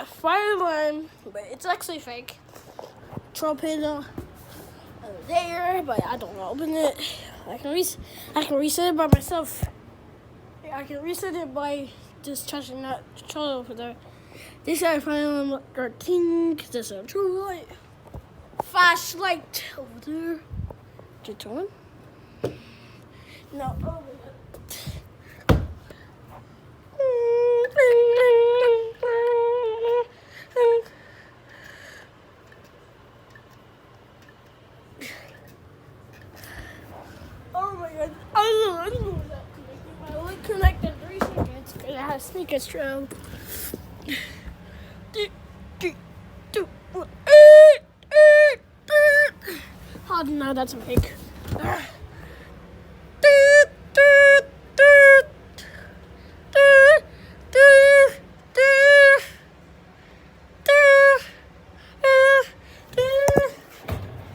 fire alarm, but it's actually fake. Trump it there, but I don't want to open it. I can reset it by myself. I can reset it by just touching that controller over there. This is fire alarm 13, because there's a true light. Flashlight over there. Just turn. Now open it. Oh my god, I don't know what that connected. I only connected 3 seconds because I had sneakers trail. Oh no, that's a fake.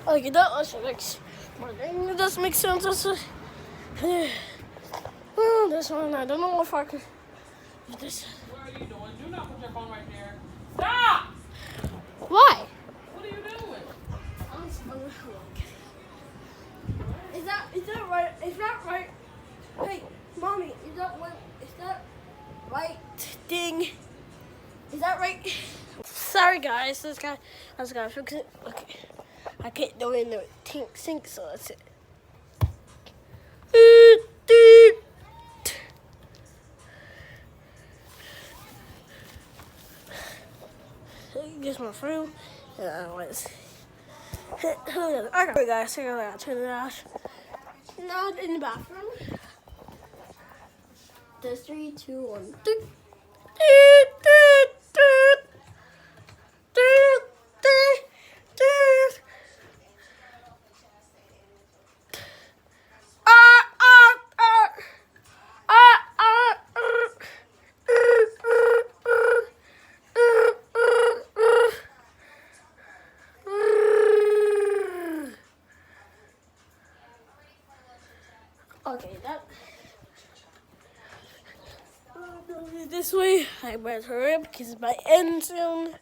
Okay, that also makes more. It does make sense. Also. Well, this one, I don't know if I could do this. What are you doing? Do not put your phone right there. Stop! Why? What are you doing? Is that right? Is that right? Hey, mommy, is that right thing? Is that right? Sorry guys, I was gonna fix it. Okay. I can't do it in the sink, so that's it. Here's my phone. Okay, guys, I gotta turn it off. Now in the bathroom. There's 3, 2, 1. Okay, that. This way, I better hurry up because my end soon.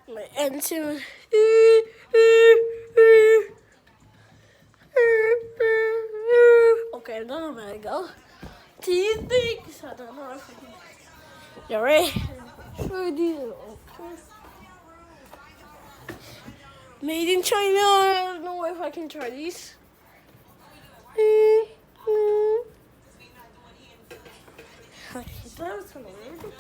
My end soon. Okay, I don't know where to go. Do you think? I don't know if I can. You ready? Sure do. Made in China. I don't know if I can try these. Okay, that was kind of weird.